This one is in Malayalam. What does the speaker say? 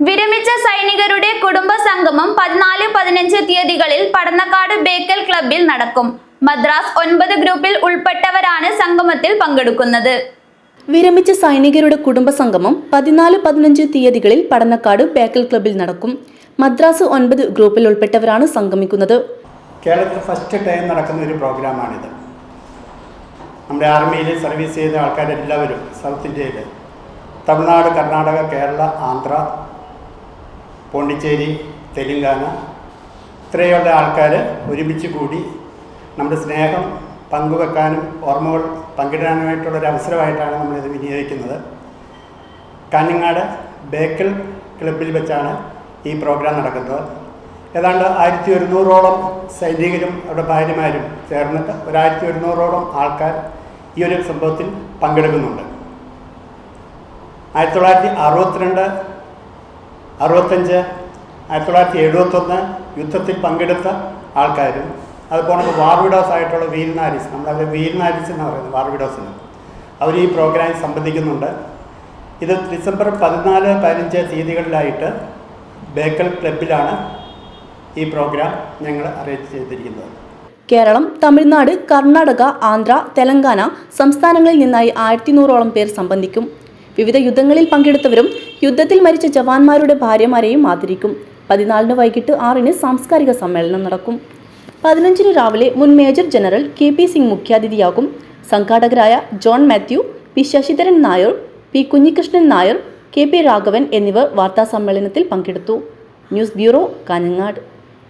വിരമിച്ച സൈനികരുടെ കുടുംബ സംഗമം 14-15 തീയതികളിൽ പടന്നക്കാട് ബേക്കൽ ക്ലബ്ബിൽ നടക്കും. മദ്രാസ് 9 ഗ്രൂപ്പിൽ ഉൾപ്പെട്ടവരാണ് സംഗമത്തിൽ പങ്കെടുക്കുന്നത്. വിരമിച്ച സൈനികരുടെ കുടുംബ സംഗമം 14-15 തീയതികളിൽ പടന്നക്കാട് ബേക്കൽ ക്ലബ്ബിൽ നടക്കും. മദ്രാസ് 9 ഗ്രൂപ്പിൽ ഉൾപ്പെട്ടവരാണ് സംഗമിക്കുന്നത്. കേരളത്തിൽ ഫസ്റ്റ് ടൈം നടക്കുന്ന ഒരു പ്രോഗ്രാമാണിത്. നമ്മുടെ ആർമിയിൽ സർവീസ് ചെയ്ത ആൾക്കാരെല്ലാവരും സൗത്ത് ഇന്ത്യയിൽ തമിഴ്നാട്, കർണാടക, കേരള, ആന്ധ്ര, പോണ്ടിച്ചേരി, തെലുങ്കാന ഇത്രയുള്ള ആൾക്കാർ ഒരുമിച്ച് കൂടി നമ്മുടെ സ്നേഹം പങ്കുവെക്കാനും ഓർമ്മകൾ പങ്കിടാനുമായിട്ടുള്ളൊരു അവസരമായിട്ടാണ് നമ്മളിത് വിനിയോഗിക്കുന്നത്. കാഞ്ഞങ്ങാട് ബേക്കൽ ക്ലബ്ബിൽ വെച്ചാണ് ഈ പ്രോഗ്രാം നടക്കുന്നത്. ഏതാണ്ട് 1100ഓളം സൈനികരും അവരുടെ ഭാര്യമാരും ചേർന്നിട്ട് 1100ഓളം ആൾക്കാർ ഈ ഒരു സംഭവത്തിൽ പങ്കെടുക്കുന്നുണ്ട്. 1962, 65, 1971 യുദ്ധത്തിൽ പങ്കെടുത്ത ആൾക്കാരും അതുപോലെ വാർവിഡോസ് ആയിട്ടുള്ള വീരനാരീസ്, നമ്മളത് വീരനാരീസ് എന്ന് പറയുന്നത് വാർവിഡോസിന്, അവർ ഈ പ്രോഗ്രാമിൽ സംബന്ധിക്കുന്നുണ്ട്. ഇത് ഡിസംബർ 14-15 തീയതികളിലായിട്ട് ബേക്കൽ ക്ലബ്ബിലാണ് ഈ പ്രോഗ്രാം ഞങ്ങൾ അറേഞ്ച് ചെയ്തിരിക്കുന്നത്. കേരളം, തമിഴ്നാട്, കർണാടക, ആന്ധ്ര, തെലങ്കാന സംസ്ഥാനങ്ങളിൽ നിന്നായി 1100ഓളം പേർ സംബന്ധിക്കും. വിവിധ യുദ്ധങ്ങളിൽ പങ്കെടുത്തവരും യുദ്ധത്തിൽ മരിച്ച ജവാന്മാരുടെ ഭാര്യമാരെയും ആദരിക്കും. 14 വൈകിട്ട് 6 സാംസ്കാരിക സമ്മേളനം നടക്കും. 15 രാവിലെ മുൻ മേജർ ജനറൽ KP സിംഗ് മുഖ്യാതിഥിയാകും. സംഘാടകരായ John Mathew, P Sasidharan Nair, P Kunhikrishnan Nair, KP Raghavan എന്നിവർ വാർത്താ സമ്മേളനത്തിൽ പങ്കെടുത്തു. News bureau, Kanhangad.